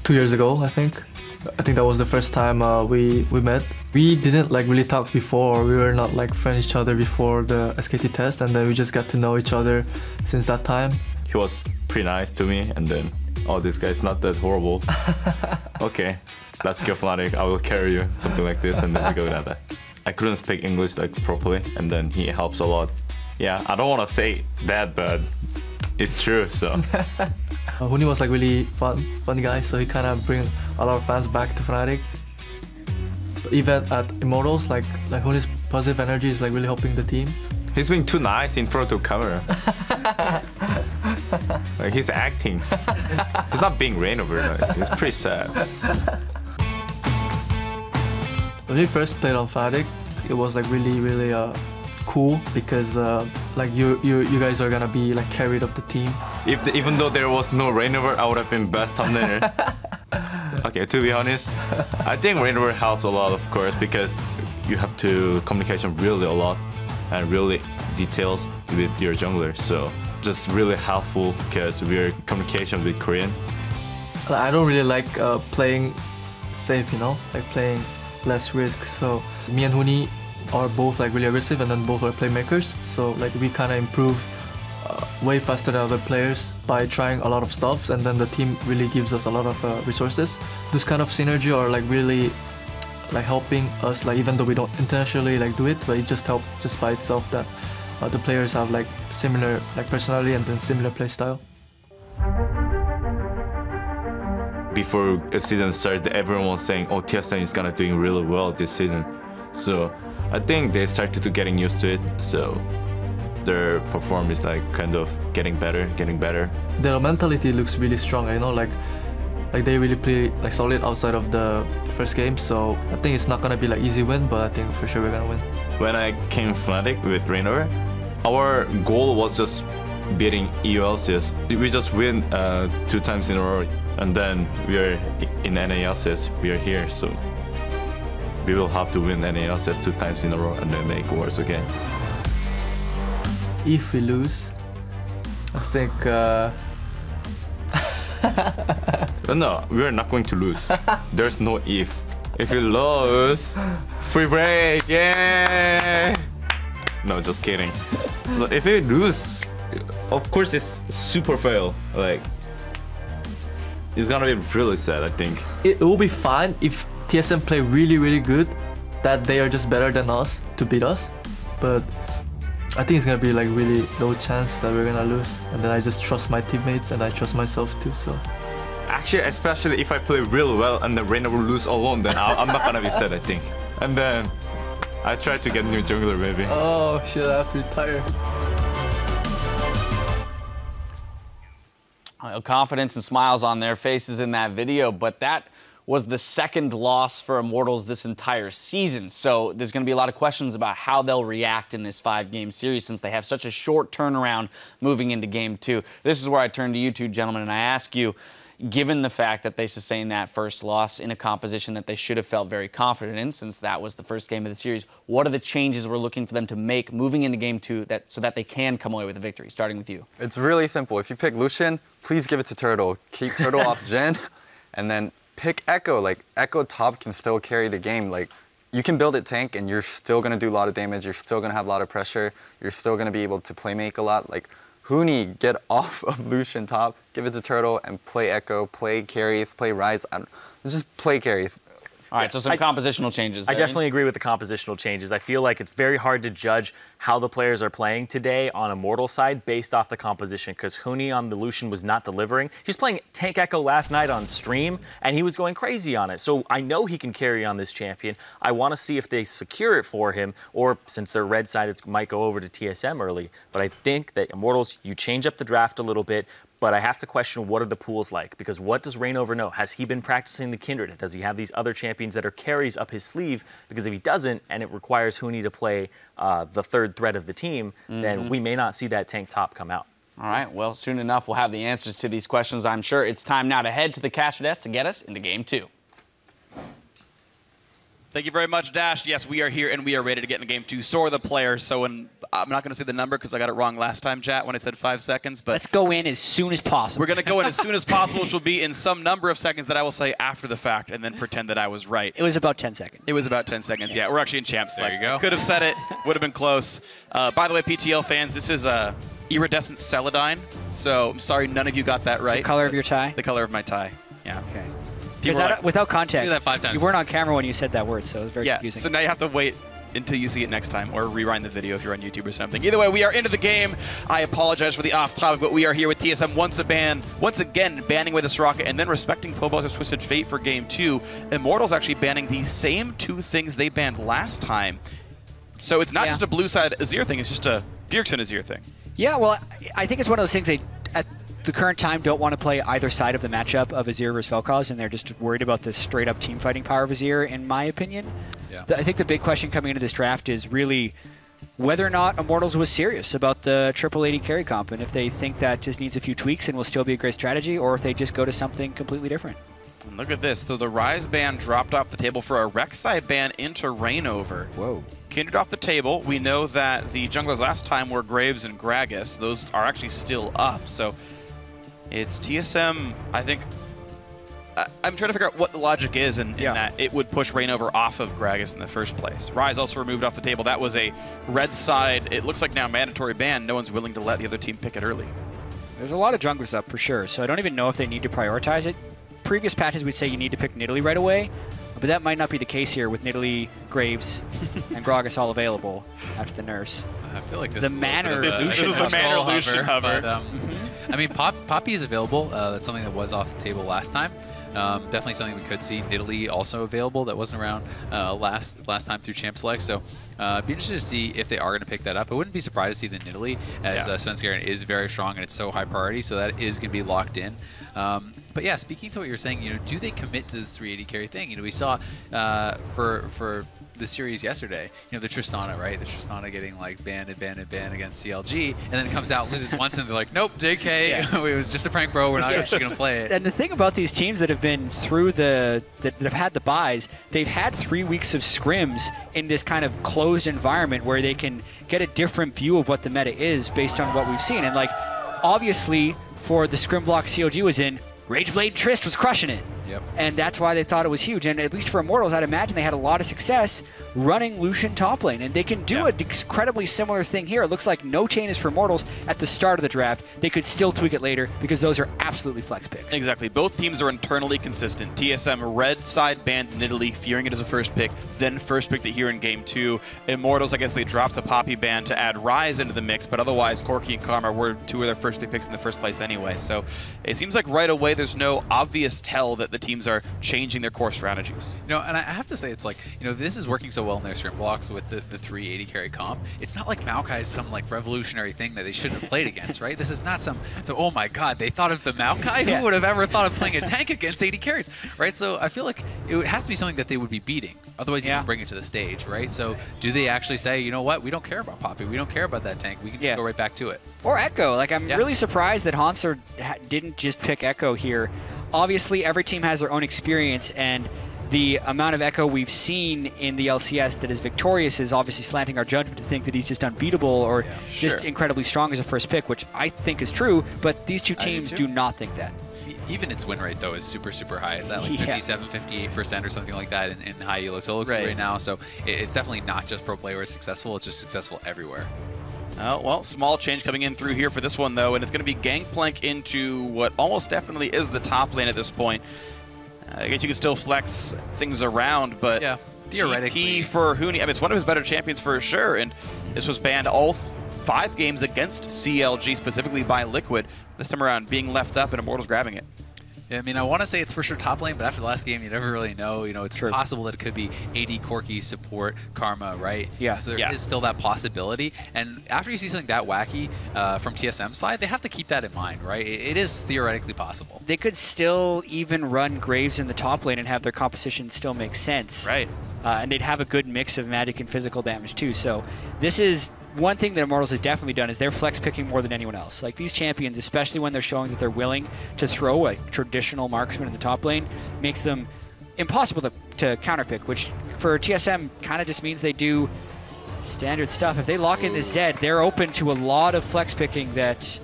2 years ago, I think. I think that was the first time we met. We didn't like really talk before. We were not like friends each other before the SKT test, and then we just got to know each other since that time. He was pretty nice to me, and then, oh, this guy's not that horrible. Okay, let's go FLICKR, I will carry you, something like this, and then we go with that. I couldn't speak English like properly, and then he helps a lot. Yeah, I don't want to say that, but it's true, so. Huni was like really fun guy, so he kind of bring a lot of fans back to Fnatic. Even at Immortals, like Huni's positive energy is like really helping the team. He's being too nice in front of the camera. Like he's acting. He's not being Reignover. Like, it's pretty sad. When we first played on Fnatic, it was like really cool because like you guys are gonna be like carried of the team. Even though there was no Reignover, I would have been best thumbnailler. Okay, to be honest, I think Reignover helps a lot, of course, because you have to communication really a lot and really details with your jungler. So just really helpful because we're communication with Korean. I don't really like playing safe, you know, like playing less risk. So me and Huni are both like really aggressive, and then both are playmakers. So like we kind of improve way faster than other players by trying a lot of stuff, and then the team really gives us a lot of resources. This kind of synergy are like really like helping us, like even though we don't intentionally like do it, but it just helps just by itself that the players have like similar like personality and then similar play style. Before the season started, everyone was saying, oh, TSM is gonna doing really well this season. So I think they started to getting used to it. So their performance is like kind of getting better. Their mentality looks really strong, you know, like they really play like solid outside of the first game. So I think it's not gonna be like easy win, but I think for sure we're gonna win. When I came Fnatic with Reignover, our goal was just beating EULCS. We just win 2 times in a row, and then we are in NALCS. We are here, so we will have to win NALCS 2 times in a row and then make worse again. If we lose, I think. No, we are not going to lose. There's no if. If you lose, free break, yay! No, just kidding. So if we lose, of course it's super fail. Like, it's gonna be really sad, I think. It will be fine if TSM play really good, that they are just better than us to beat us. But I think it's gonna be like really low chance that we're gonna lose. And then I just trust my teammates and I trust myself too, so. Actually, especially if I play real well and the Reignover lose alone, then I'm not gonna be sad, I think. And then I try to get new jungler maybe. Oh shit, I have to retire. Confidence and smiles on their faces in that video, but that was the second loss for Immortals this entire season. So there's going to be a lot of questions about how they'll react in this 5-game series since they have such a short turnaround moving into Game 2. This is where I turn to you two gentlemen and I ask you, given the fact that they sustained that first loss in a composition that they should have felt very confident in since that was the first game of the series, what are the changes we're looking for them to make moving into Game 2 so that they can come away with a victory? Starting with you. It's really simple. If you pick Lucian, please give it to Turtle. Keep Turtle off Jhin, and then pick Echo. Like, Echo top can still carry the game. Like, you can build it tank and you're still going to do a lot of damage. You're still going to have a lot of pressure. You're still going to be able to play make a lot. Like, Huni, get off of Lucian top, give it to Turtle, and play Echo, play carries, play Rise. Just play carries. All right, so some compositional changes. I definitely agree with the compositional changes. I feel like it's very hard to judge how the players are playing today on Immortal side based off the composition, because Huni on the Lucian was not delivering. He was playing Tank Echo last night on stream, and he was going crazy on it. So I know he can carry on this champion. I want to see if they secure it for him, or since they're red side, it might go over to TSM early. But I think that Immortals, you change up the draft a little bit, but I have to question, what are the pools like? Because what does Reignover know? Has he been practicing the Kindred? Does he have these other champions that are carries up his sleeve? Because if he doesn't, and it requires Huni to play the third threat of the team, then we may not see that tank top come out. All right, well, soon enough, we'll have the answers to these questions, I'm sure. It's time now to head to the caster desk to get us into Game 2. Thank you very much, Dash. Yes, we are here and we are ready to get in game 2. So are the players. So I'm not going to say the number because I got it wrong last time, chat, when I said 5 seconds. But let's go in as soon as possible. We're going to go in as soon as possible, which will be in some number of seconds that I will say after the fact and then pretend that I was right. It was about 10 seconds. It was about 10 seconds, yeah. We're actually in champs. There you go. Could have said it. Would have been close. By the way, PTL fans, this is iridescent celadine. So I'm sorry none of you got that right. The color of your tie? The color of my tie, yeah. Okay. People Because without context, do that 5 times you weren't on camera when you said that word, so it was very confusing. So now you have to wait until you see it next time, or rewind the video if you're on YouTube or something. Either way, we are into the game. I apologize for the off-topic, but we are here with TSM once again banning with this rocket, and then respecting Pobal's Twisted Fate for game 2. Immortals actually banning the same 2 things they banned last time. So it's not just a blue side Azir thing, it's just a Bjergsen Azir thing. Yeah, well, I think it's one of those things they, at the current time, don't want to play either side of the matchup of Azir versus Vel'Koz, and they're just worried about the straight-up team fighting power of Azir, in my opinion. Yeah. I think the big question coming into this draft is really whether or not Immortals was serious about the triple AD carry comp, and if they think that just needs a few tweaks and will still be a great strategy, or if they just go to something completely different. And look at this. So the Ryze ban dropped off the table for a Rek'Sai ban into Reignover. Whoa. Kindred off the table. We know that the junglers last time were Graves and Gragas. Those are actually still up. So it's TSM, I think. I'm trying to figure out what the logic is in that it would push Reignover off of Gragas in the first place. Ryze also removed off the table. That was a red side. It looks like now mandatory ban. No one's willing to let the other team pick it early. There's a lot of junglers up for sure, so I don't even know if they need to prioritize it. Previous patches would say you need to pick Nidalee right away, but that might not be the case here with Nidalee, Graves, and Gragas all available after the nurse. I feel like this the is manner. This is the manner Lucian hover. But, I mean, Poppy is available. That's something that was off the table last time. Definitely something we could see. Nidalee also available. That wasn't around last time through Champ Select. So be interested to see if they are going to pick that up. I wouldn't be surprised to see the Nidalee, as Svenskeren is very strong and it's so high priority. So that is going to be locked in. But yeah, speaking to what you're saying, do they commit to this 380 carry thing? We saw for the series yesterday, the Tristana, right? The Tristana getting like banned against CLG, and then it comes out, loses once, and they're like, nope, JK, it was just a prank, bro. We're not actually gonna play it. And the thing about these teams that have been through that have had the buys, they've had 3 weeks of scrims in this kind of closed environment where they can get a different view of what the meta is based on what we've seen. And like, obviously, for the scrim block CLG was in, Rageblade Trist was crushing it. Yep. And that's why they thought it was huge. And at least for Immortals, I'd imagine they had a lot of success running Lucian top lane. And they can do an incredibly similar thing here. It looks like no changes for Immortals at the start of the draft. They could still tweak it later because those are absolutely flex picks. Exactly. Both teams are internally consistent. TSM red side banned Nidalee, fearing it as a first pick, then first picked it here in game 2. Immortals, I guess they dropped a Poppy ban to add Ryze into the mix, but otherwise Corki and Karma were 2 of their first pick picks in the first place anyway. So it seems like right away there's no obvious tell that the teams are changing their core strategies. And I have to say, it's like, this is working so well in their scrim blocks with the 380 carry comp. It's not like Maokai is some like revolutionary thing that they shouldn't have played against, right? This is not so oh my god, they thought of the Maokai? Who would have ever thought of playing a tank against 80 carries, right? So I feel like it has to be something that they would be beating. Otherwise you can bring it to the stage, right? So do they actually say, you know what, we don't care about Poppy, we don't care about that tank, we can just go right back to it. Or Echo. Like, I'm really surprised that Hansard didn't just pick Echo here. Obviously, every team has their own experience, and the amount of Echo we've seen in the LCS that is victorious is obviously slanting our judgment to think that he's just unbeatable or just incredibly strong as a first pick, which I think is true, but these two teams do not think that. Even its win rate, though, is super, super high. It's at like 57, 58% or something like that in high elo solo right now. So it's definitely not just pro players successful, it's just successful everywhere. Well, small change coming in through here for this one, though, and it's going to be Gangplank into what almost definitely is the top lane at this point. I guess you can still flex things around, but theoretically, key for Huni, I mean, it's one of his better champions for sure, and this was banned all 5 games against CLG, specifically by Liquid. This time around, being left up and Immortals grabbing it. Yeah, I mean, I want to say it's for sure top lane, but after the last game, you never really know. It's possible that it could be AD, Corki, support, Karma, right? Yeah. So there is still that possibility. And after you see something that wacky from TSM side, they have to keep that in mind, right? It is theoretically possible. They could still even run Graves in the top lane and have their composition still make sense. Right. And they'd have a good mix of magic and physical damage, too. So this is one thing that Immortals has definitely done is they're flex picking more than anyone else. Like, these champions, especially when they're showing that they're willing to throw a traditional marksman in the top lane, makes them impossible to counterpick, which for TSM kind of just means they do standard stuff. If they lock in the Zed, they're open to a lot of flex picking that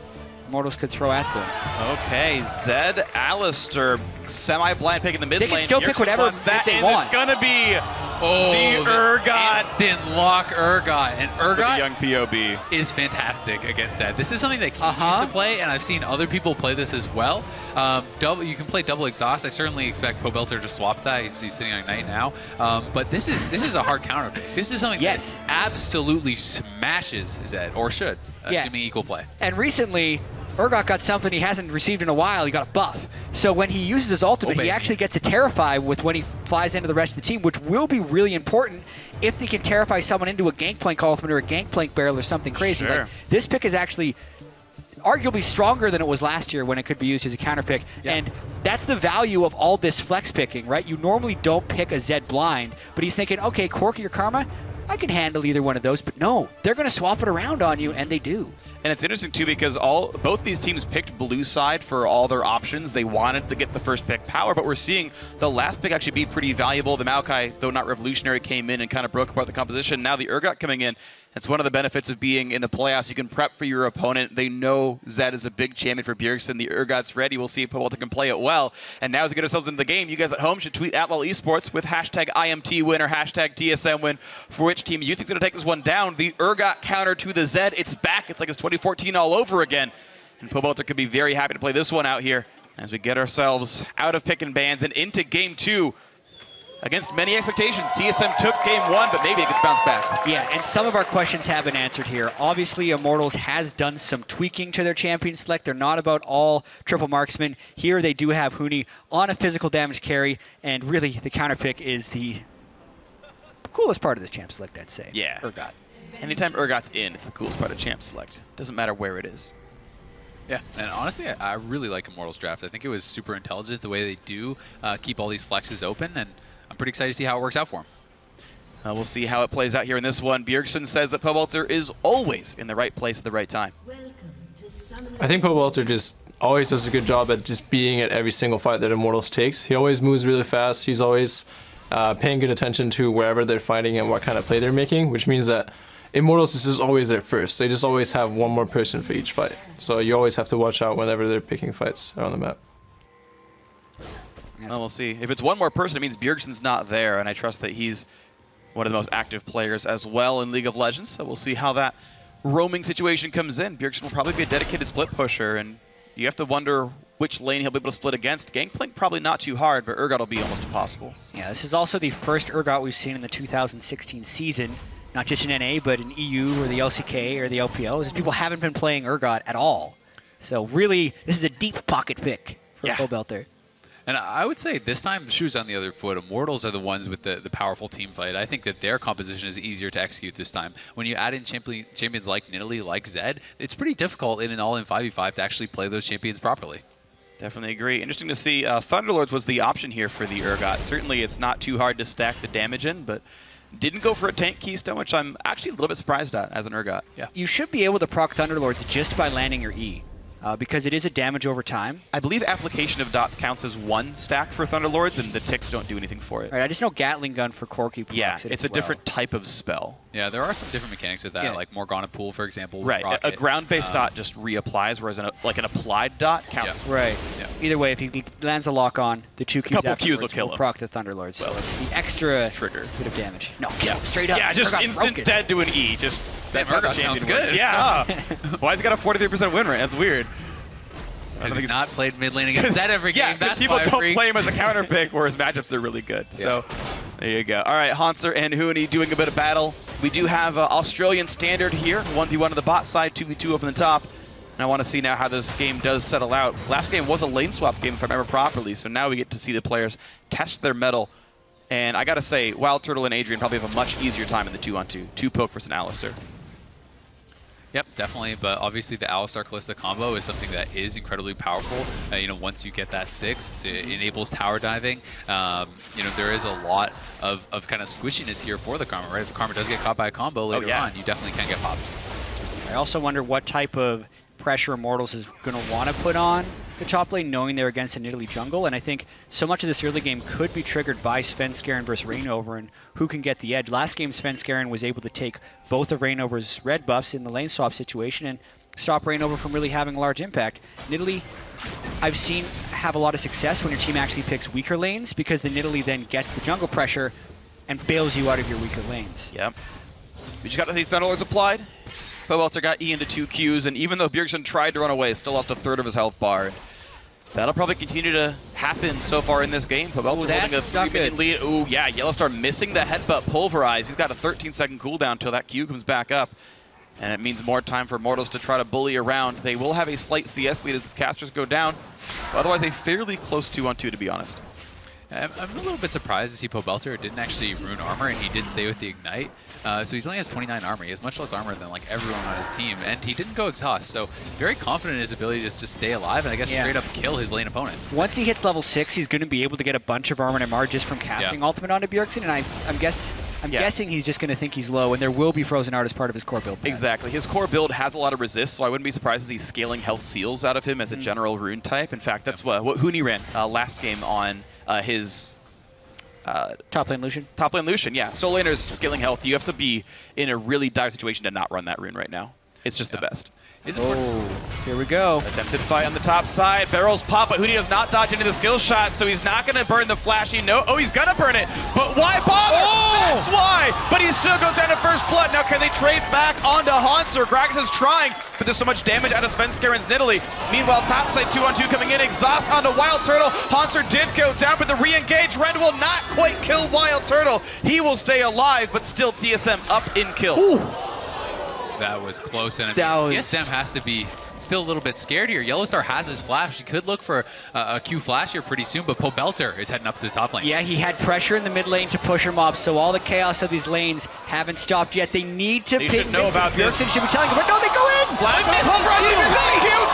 Immortals could throw at them. Okay, Zed, Alistair, semi-blind pick in the mid lane. They can still pick whatever they want. It's gonna be the Urgot. Instant lock Urgot. And Urgot the young POB is fantastic against Zed. This is something that Keith used to play, and I've seen other people play this as well. You can play double exhaust. I certainly expect Pobelter to swap that. He's sitting on Ignite now. But this is a hard counter pick. This is something that absolutely smashes Zed, or should, assuming equal play. And recently, Urgot got something he hasn't received in a while. He got a buff. So when he uses his ultimate, he actually gets to Terrify with when he flies into the rest of the team, which will be really important if they can Terrify someone into a Gangplank ultimate or a Gangplank barrel or something crazy. Like, this pick is actually arguably stronger than it was last year when it could be used as a counter pick. And that's the value of all this flex picking, right? You normally don't pick a Zed blind, but he's thinking, okay, Corki or Karma, I can handle either one of those, but no, they're going to swap it around on you, and they do. And it's interesting, too, because both these teams picked blue side for all their options. They wanted to get the first pick power, but we're seeing the last pick actually be pretty valuable. The Maokai, though not revolutionary, came in and kind of broke apart the composition. Now the Urgot coming in. It's one of the benefits of being in the playoffs. You can prep for your opponent. They know Zed is a big champion for Bjergsen. The Urgot's ready. We'll see if Pobelter can play it well. And now as we get ourselves into the game, you guys at home should tweet at Esports with hashtag IMT win or hashtag TSM win for which team you think is going to take this one down. The Urgot counter to the Zed. It's back. It's like it's 2014 all over again. And Pobelter could be very happy to play this one out here as we get ourselves out of pick and bans and into game 2. Against many expectations, TSM took game 1, but maybe it gets bounced back. Yeah, and some of our questions have been answered here. Obviously, Immortals has done some tweaking to their champion select. They're not about all triple marksmen. Here they do have Huni on a physical damage carry, and really the counter pick is the coolest part of this champ select, I'd say. Yeah. Urgot. Anytime Urgot's in, it's the coolest part of champ select. Doesn't matter where it is. Yeah, and honestly, I really like Immortals draft. I think it was super intelligent the way they do keep all these flexes open, and I'm pretty excited to see how it works out for him. We'll see how it plays out here in this one. Bjergsen says that Pobelter is always in the right place at the right time. I think Pobelter just always does a good job at just being at every single fight that Immortals takes. He always moves really fast. He's always paying good attention to wherever they're fighting and what kind of play they're making, which means that Immortals is just always there first. They just always have one more person for each fight. So you always have to watch out whenever they're picking fights around the map. Well, we'll see. If it's one more person, it means Bjergsen's not there, and I trust that he's one of the most active players as well in League of Legends. So we'll see how that roaming situation comes in. Bjergsen will probably be a dedicated split pusher, and you have to wonder which lane he'll be able to split against. Gangplank probably not too hard, but Urgot will be almost impossible. Yeah, this is also the first Urgot we've seen in the 2016 season, not just in NA, but in EU or the LCK or the LPL. Just people haven't been playing Urgot at all. So really, this is a deep pocket pick for Pobelter. And I would say this time, the shoe's on the other foot. Immortals are the ones with the powerful team fight. I think that their composition is easier to execute this time. When you add in champions like Nidalee, like Zed, it's pretty difficult in an all-in 5v5 to actually play those champions properly. Definitely agree. Interesting to see Thunderlords was the option here for the Urgot. Certainly it's not too hard to stack the damage in, but didn't go for a tank keystone, which I'm actually a little bit surprised at as an Urgot. Yeah. You should be able to proc Thunderlords just by landing your E. Because it is a damage over time. I believe application of dots counts as one stack for Thunderlords, and the ticks don't do anything for it. Right, I just know Gatling Gun for Corki. Yeah, it's a different type of spell. Yeah, there are some different mechanics of that, like Morgana Pool, for example. Right, a ground-based dot just reapplies, whereas like an applied dot counts. Yeah. Right. Yeah. Either way, if he lands a lock on, the 2 Qs Qs will kill him. Proc the Thunderlords. So it's the extra trigger bit of damage. No, straight up. Yeah, just Urgot's instant broken. dead to an E. Just that's how the sounds good. Yeah. Why's he got a 43% win rate? That's weird. Because he's not played mid lane against Zed every game. That's people don't play him as a counter pick, whereas matchups are really good. So there you go. All right, Hanser and Huni doing a bit of battle. We do have Australian standard here, 1v1 on the bot side, 2v2 up in the top. And I want to see now how this game does settle out. Last game was a lane swap game, if I remember properly, so now we get to see the players test their mettle. And I got to say, Wild Turtle and Adrian probably have a much easier time in the 2-on-2. 2 poke versus an Alistair. Yep, definitely, but obviously the Alistar Kalista combo is something that is incredibly powerful. Once you get that 6, it enables tower diving. There is a lot of kind of squishiness here for the Karma, right? If Karma does get caught by a combo later on, you definitely can get popped. I also wonder what type of pressure Immortals is going to want to put on the top lane, knowing they're against an Italy jungle. And I think so much of this early game could be triggered by Svenskeren versus Reignover and who can get the edge. Last game, Svenskeren was able to take both of Reignover's red buffs in the lane swap situation and stop Reignover from really having a large impact. Nidalee, I've seen have a lot of success when your team actually picks weaker lanes because the Nidalee then gets the jungle pressure and bails you out of your weaker lanes. Yep. We just got the Thunderlords applied. Pobelter got E into 2 Qs, and even though Bjergsen tried to run away, still lost a third of his health bar. That'll probably continue to happen so far in this game. Pobelter holding a 3-minute lead. Ooh, yeah, Yellowstar missing the headbutt Pulverize. He's got a 13-second cooldown until that Q comes back up. And it means more time for Immortals to try to bully around. They will have a slight CS lead as casters go down. But otherwise, a fairly close 2-on-2, to be honest. I'm a little bit surprised to see Pobelter didn't actually ruin armor, and he did stay with the Ignite. So he only has 29 armor. He has much less armor than like everyone on his team, and he didn't go exhaust. So very confident in his ability just to stay alive and I guess straight up kill his lane opponent. Once he hits level 6, he's going to be able to get a bunch of armor and MR just from casting ultimate onto Bjergsen, and I'm guessing he's just going to think he's low, and there will be Frozen Art as part of his core build. Exactly. His core build has a lot of resist, so I wouldn't be surprised as he's scaling health seals out of him as a general rune type. In fact, that's what Huni ran last game on his... top lane Lucian? Top lane Lucian, yeah. Soul laner's scaling health. You have to be in a really dire situation to not run that rune right now. It's just the best. Here we go. Attempted fight on the top side. Barrels pop, but Huni does not dodge into the skill shot, so he's not going to burn the flashy. No, he's going to burn it, but why bother? That's why! But he still goes down to first blood. Now can they trade back onto Hanser? Gragas is trying, but there's so much damage out of Svenskeren's Nidalee. Meanwhile, topside 2-on-2 coming in. Exhaust onto Wild Turtle. Hanser did go down, but the re-engage. Ren will not quite kill Wild Turtle. He will stay alive, but still TSM up in kill. Ooh. That was close, and TSM has to be still a little bit scared here. Yellowstar has his flash. He could look for a Q flash here pretty soon, but Pobelter is heading up to the top lane. Yeah, he had pressure in the mid lane to pusher mobs, so all the chaos of these lanes haven't stopped yet. They need to pick know about this. Bjergsen should be telling him, but no, they go in! Flash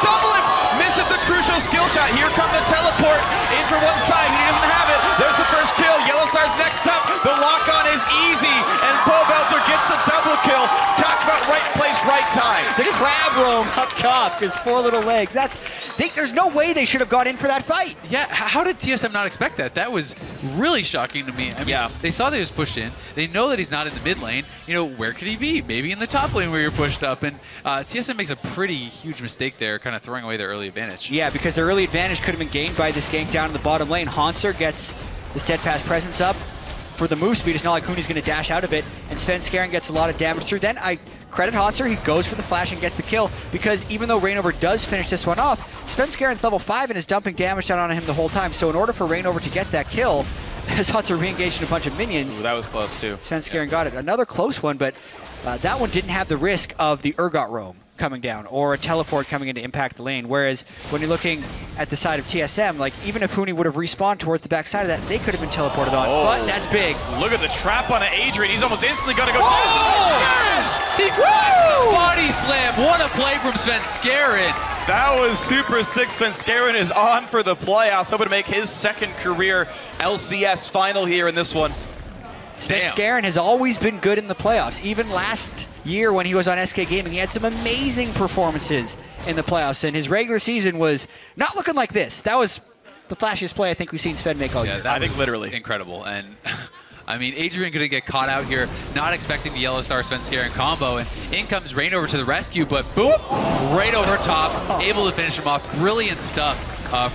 double lift! Misses the crucial skill shot. Here come the teleport in for one side. He doesn't have it. There's the first kill. Yellowstar's next up. The lock-on is easy, and Pobelter gets a double kill. Talk about right place, right time. The crab roam up top, his 4 little legs. There's no way they should have got in for that fight. Yeah, how did TSM not expect that? That was really shocking to me. I mean, they saw that he was pushed in. They know that he's not in the mid lane. You know, where could he be? Maybe in the top lane where you're pushed up. And TSM makes a pretty huge mistake there, kind of throwing away their early advantage. Yeah, because their early advantage could have been gained by this gank down in the bottom lane. Hanser gets the steadfast presence up for the move speed. It's not like Huni's going to dash out of it, and Svenskeren gets a lot of damage through. Then I credit Hanser, he goes for the flash and gets the kill, because even though Reignover does finish this one off, Svenskeren's level 5 and is dumping damage down on him the whole time. So in order for Reignover to get that kill, as Hanser re-engaged in a bunch of minions. Ooh, that was close too. Svenskeren got it. Another close one, but that one didn't have the risk of the Urgot roam coming down or a teleport coming in to impact the lane. Whereas when you're looking at the side of TSM, like even if Huni would have respawned towards the back side of that, they could have been teleported on. But that's big. Look at the trap on Adrian. He's almost instantly going to go. He body slam. What a play from Svenskeren. That was super sick. Svenskeren is on for the playoffs, hoping to make his second career LCS final here in this one. Svenskeren has always been good in the playoffs. Even last year when he was on SK Gaming, he had some amazing performances in the playoffs, and his regular season was not looking like this. That was the flashiest play I think we've seen Sven make all year. I think literally incredible. And I mean, Adrian going to get caught out here, not expecting the Yellowstar Svenskeren combo, and in comes Reignover to the rescue, but boom, right over top, able to finish him off. Brilliant stuff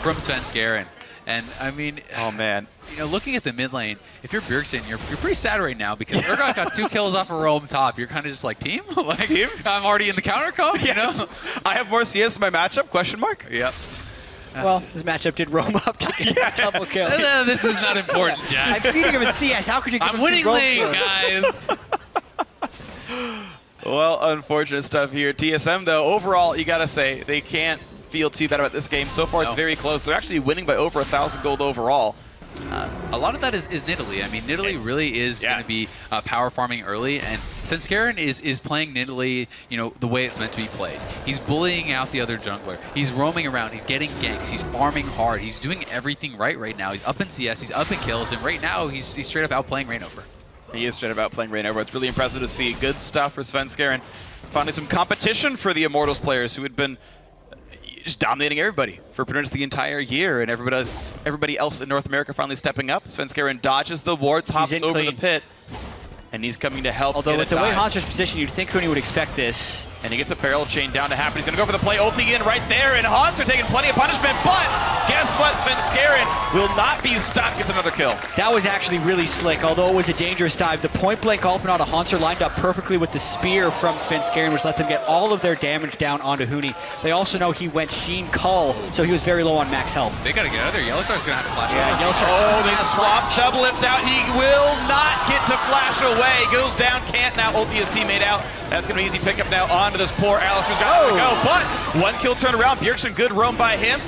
from Svenskeren. And I mean, oh man, you know, looking at the mid lane, if you're Bjergsen, you're pretty sad right now because Urgot got 2 kills off a roam top. You're kind of just like, team, like I'm already in the counter comp. You know, I have more CS in my matchup? Question mark. Yep. Well, this matchup did roam up to get a double kill. This is not important, Jack. I'm feeding him in CS. How could you give him winning lane, guys. Well, unfortunate stuff here. TSM, though, overall, you got to say, they can't feel too bad about this game. So far, it's very close. They're actually winning by over 1,000 gold overall. A lot of that is Nidalee. I mean, Nidalee really is going to be power farming early, and Svenskeren is playing Nidalee, you know, the way it's meant to be played. He's bullying out the other jungler. He's roaming around. He's getting ganks. He's farming hard. He's doing everything right now. He's up in CS. He's up in kills, and right now he's straight up outplaying Reignover. He is straight up outplaying Reignover. It's really impressive to see. Good stuff for Svenskeren. Finally, some competition for the Immortals players who had been just dominating everybody for pretty much the entire year, and everybody else in North America finally stepping up. Svenskeren dodges the wards, hops over clean. the pit, and he's coming to help. Although with the way Hanser's positioned, you'd think Huni would expect this. And he gets a barrel chain down to happen. He's going to go for the play, ulti in right there, and Hanser taking plenty of punishment, but guess what? Svenskeren will not be stopped, gets another kill. That was actually really slick, although it was a dangerous dive. The point-blank ultimate onto Hanser lined up perfectly with the spear from Svenskeren, which let them get all of their damage down onto Huni. They also know he went Sheen Cull, so he was very low on max health. They gotta get out of there. Yellowstar's gonna have to flash Yeah, out. Yellowstar. Oh, they swap double lift out. He will not get to flash away. Goes down, can't now ulti his teammate out. That's going to be easy pickup now onto this poor Alistair's got to go. But one kill turnaround. Bjergsen, good roam by him.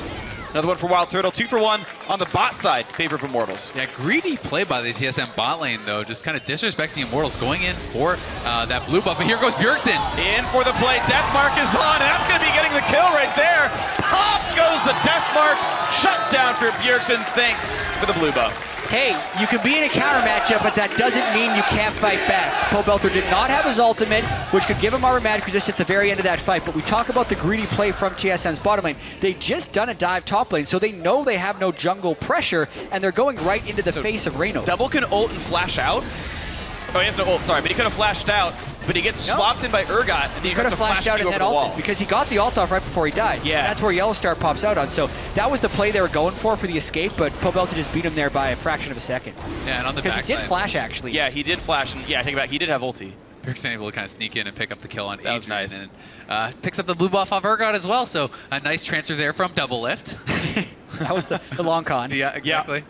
Another one for Wild Turtle. 2 for 1 on the bot side. Favor for Immortals. Yeah, greedy play by the TSM bot lane, though. Just kind of disrespecting Immortals, going in for that blue buff. And here goes Bjergsen. In for the play. Deathmark is on. And that's going to be getting the kill right there. Pop goes the Deathmark. Shut down for Bjergsen. Thanks for the blue buff. Hey, you can be in a counter matchup, but that doesn't mean you can't fight back. Pobelter did not have his ultimate, which could give him automatic resist at the very end of that fight, but we talk about the greedy play from TSM's bottom lane. They just done a dive top lane, so they know they have no jungle pressure, and they're going right into the face of Reno. Double can ult and flash out. Oh, he has no ult, sorry, but he could have flashed out, but he gets swapped in by Urgot, and he could have flashed out and then ulted, because he got the ult off right before he died. Yeah. That's where Yellowstar pops out on. So that was the play they were going for the escape, but Pobelter just beat him there by a fraction of a second. Yeah, and on the Because backside. he did flash, actually. Yeah, he did flash, and yeah, I think about it, he did have ulti. Bjergsen able to kind of sneak in and pick up the kill on Adrian. That was nice. And picks up the blue buff off Urgot as well, so a nice transfer there from double lift. That was the long con. Yeah, exactly. Yeah.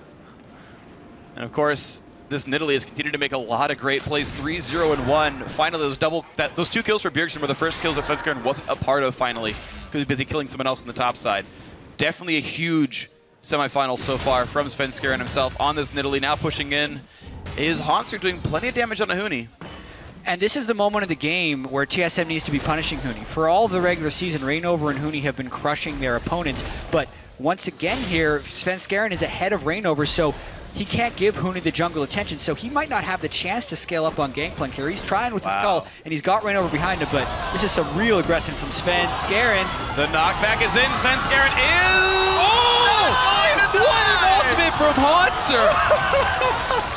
And of course, this Nidalee has continued to make a lot of great plays. 3-0 and 1. Finally, those 2 kills for Bjergsen were the first kills that Svenskeren wasn't a part of. Finally, because he was busy killing someone else on the top side. Definitely a huge semifinal so far from Svenskeren himself on this Nidalee. Now pushing in is Hanser, doing plenty of damage on Huni. And this is the moment of the game where TSM needs to be punishing Huni. For all of the regular season, Rainover and Huni have been crushing their opponents, but once again here, Svenskeren is ahead of Rainover, so he can't give Huni the jungle attention, so he might not have the chance to scale up on Gangplank here. He's trying with his call, and he's got Rainover behind him, but this is some real aggression from Svenskeren. The knockback is in. Svenskeren is... What an ultimate from Hanser!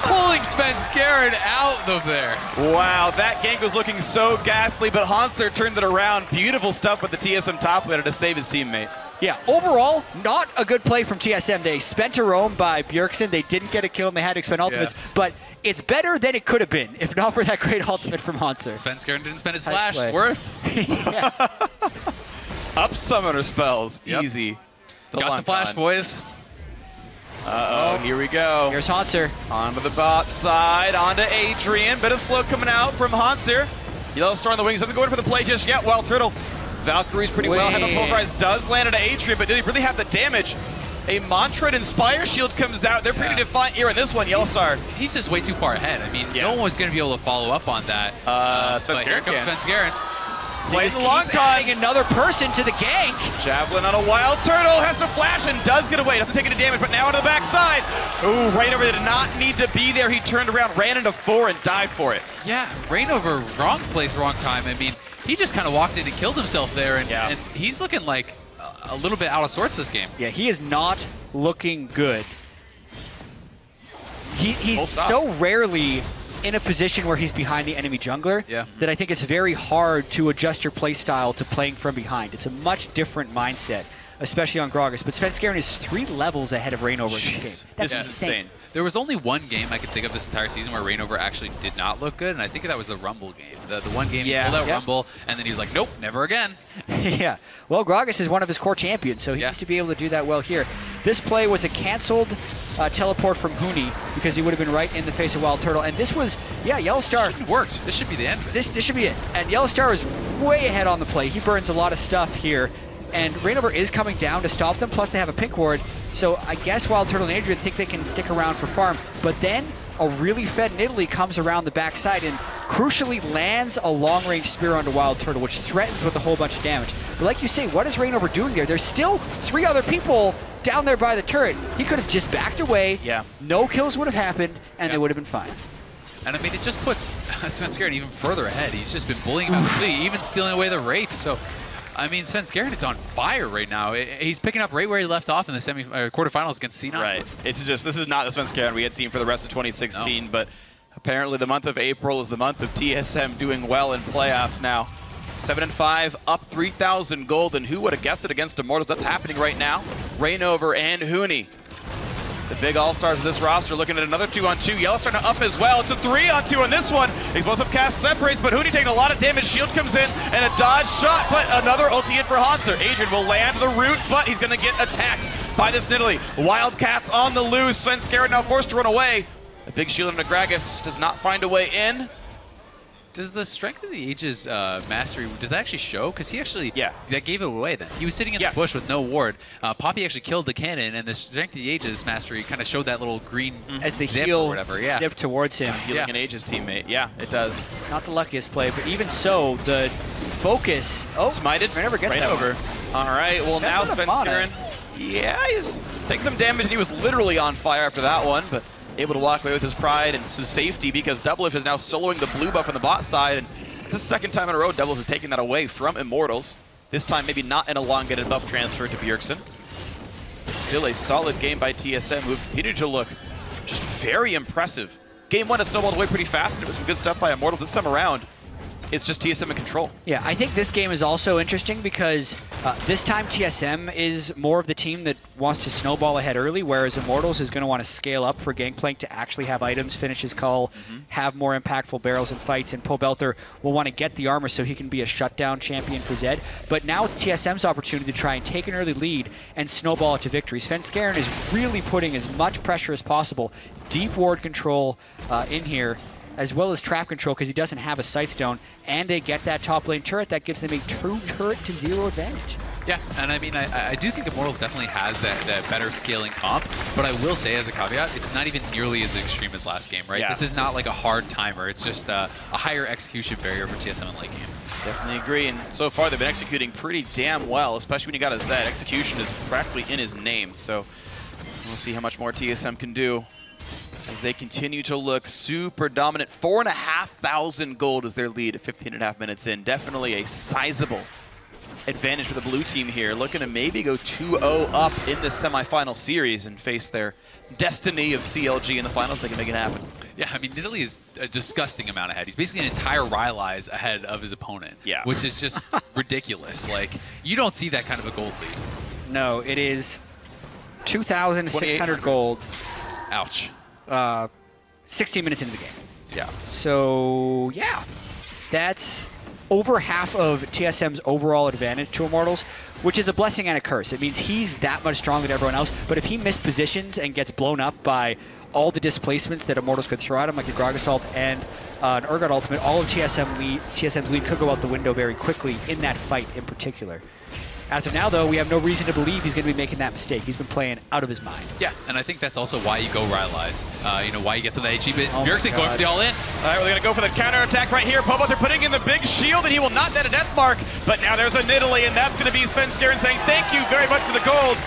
Pulling Svenskeren out of there. Wow, that gank was looking so ghastly, but Hanser turned it around. Beautiful stuff with the TSM top laner to save his teammate. Yeah, overall, not a good play from TSM. They spent a roam by Bjergsen. They didn't get a kill, and they had to expend ultimates. But it's better than it could have been, if not for that great ultimate from Hanser. Svenskeren didn't spend his Nice flash. play. Worth. Up summoner spells. Yep. Easy. Got the flash, boys. Uh-oh, here we go. Here's Hanser. Onto the bot side, onto Adrian. Bit of slow coming out from Hanser. Yellowstar on the wings, doesn't go in for the play just yet. Wild Turtle. Valkyrie's pretty well. Heaven Pulverize does land at Adrian, but did he really have the damage? A Mantred Inspire Shield comes out. They're pretty defiant here in this one. Yellowstar. He's just way too far ahead. I mean, no one was going to be able to follow up on that. But here comes Svenskeren. Plays the long con. Another person to the gank. Javelin on a Wild Turtle. Has to flash and does get away. Doesn't take any damage, but now onto the backside. Ooh, Rainover did not need to be there. He turned around, ran into 4, and dived for it. Yeah, Rainover, wrong place, wrong time. I mean, he just kind of walked in and killed himself there, and he's looking like a little bit out of sorts this game. Yeah, he is not looking good. He's so rarely in a position where he's behind the enemy jungler that I think it's very hard to adjust your play style to playing from behind. It's a much different mindset, especially on Gragas. But Svenskeren is 3 levels ahead of Rainover in this game. That's insane. There was only one game I could think of this entire season where Rainover actually did not look good, and I think that was the Rumble game. The one game he pulled out Rumble, and then he was like, nope, never again. Yeah. Well, Gragas is one of his core champions, so he needs to be able to do that well here. This play was a canceled teleport from Huni because he would have been right in the face of Wild Turtle. And this was, Yellowstar. This worked. This should be the end of it. This should be it. And Yellowstar is way ahead on the play. He burns a lot of stuff here. And Rainover is coming down to stop them, plus they have a pink ward. So I guess Wild Turtle and Adrian think they can stick around for farm. But then a really fed Nidalee comes around the backside and crucially lands a long-range spear onto Wild Turtle, which threatens with a whole bunch of damage. But like you say, what is Rainover doing there? There's still 3 other people down there by the turret. He could have just backed away. Yeah. No kills would have happened, and they would have been fine. And I mean, it just puts Svenskeren even further ahead. He's just been bullying him out completely, even stealing away the Wraith. So I mean, Svenskeren is on fire right now. He's picking up right where he left off in the quarterfinals against C9. Right. It's just, this is not the Svenskeren we had seen for the rest of 2016, but apparently the month of April is the month of TSM doing well in playoffs now. 7-5, up 3,000 gold, and who would have guessed it against Immortals? That's happening right now. Rainover and Huni, the big all-stars of this roster, looking at another 2-on-2. Yellow starting to up as well. It's a 3-on-2 on this one. Explosive cast separates, but Huni taking a lot of damage. Shield comes in, and a dodge shot, but another ulti in for Hanser. Adrian will land the root, but he's going to get attacked by this Nidalee. Wildcats on the loose. Svenskeren now forced to run away. A big shield into Gragas does not find a way in. Does the Strength of the Ages mastery, does that actually show? Because he actually, that gave it away then. He was sitting in the bush with no ward. Poppy actually killed the cannon, and the Strength of the Ages mastery kind of showed that little green as the zip heal or whatever. Yeah. zipped towards him. Healing an Aegis teammate. Yeah, it does. Not the luckiest play, but even so, the focus. Oh, smited. Never gets that over. All right, well now Svenskeren, he's taking some damage, and he was literally on fire after that one, but able to walk away with his pride and some safety because Doublelift is now soloing the blue buff on the bot side, and it's the second time in a row Doublelift has taken that away from Immortals. This time maybe not an elongated buff transfer to Bjergsen. Still a solid game by TSM, who have continued to look just very impressive. Game 1 has snowballed away pretty fast, and it was some good stuff by Immortals. This time around, it's just TSM in control. Yeah, I think this game is also interesting because this time TSM is more of the team that wants to snowball ahead early, whereas Immortals is going to want to scale up for Gangplank to actually have items, finish his call, have more impactful barrels and fights, and Pobelter will want to get the armor so he can be a shutdown champion for Zed. But now it's TSM's opportunity to try and take an early lead and snowball it to victory. Svenskeren is really putting as much pressure as possible, deep ward control in here, as well as trap control because he doesn't have a Sightstone, and they get that top lane turret that gives them a true turret to zero advantage. Yeah, and I mean, I do think Immortals definitely has that better scaling comp, but I will say as a caveat, it's not even nearly as extreme as last game, right? Yeah. This is not like a hard timer, it's just a higher execution barrier for TSM in late game. Definitely agree, and so far they've been executing pretty damn well, especially when you got a Zed. Execution is practically in his name, so we'll see how much more TSM can do as they continue to look super dominant. 4,500 gold is their lead at 15.5 minutes in. Definitely a sizable advantage for the blue team here, looking to maybe go 2-0 up in this semifinal series and face their destiny of CLG in the finals. They can make it happen. Yeah, I mean, Nidalee is a disgusting amount ahead. He's basically an entire Rylai's ahead of his opponent, which is just ridiculous. Like, you don't see that kind of a gold lead. No, it is 2,600 gold. Ouch. 16 minutes into the game. Yeah. So, yeah, that's over half of TSM's overall advantage to Immortals, which is a blessing and a curse. It means he's that much stronger than everyone else, but if he mispositions and gets blown up by all the displacements that Immortals could throw at him, like a Gragas ult and an Urgot ultimate, all of TSM's lead could go out the window very quickly in that fight in particular. As of now, though, we have no reason to believe he's going to be making that mistake. He's been playing out of his mind. Yeah, and I think that's also why you go Rylai's. You know, why you get some of that HE, but Bjergsen going for the all-in. All right, we're going to go for the counter-attack right here. Pobelter putting in the big shield, and he will not net a death mark, but now there's a Nidalee, and that's going to be Svenskeren saying thank you very much for the gold.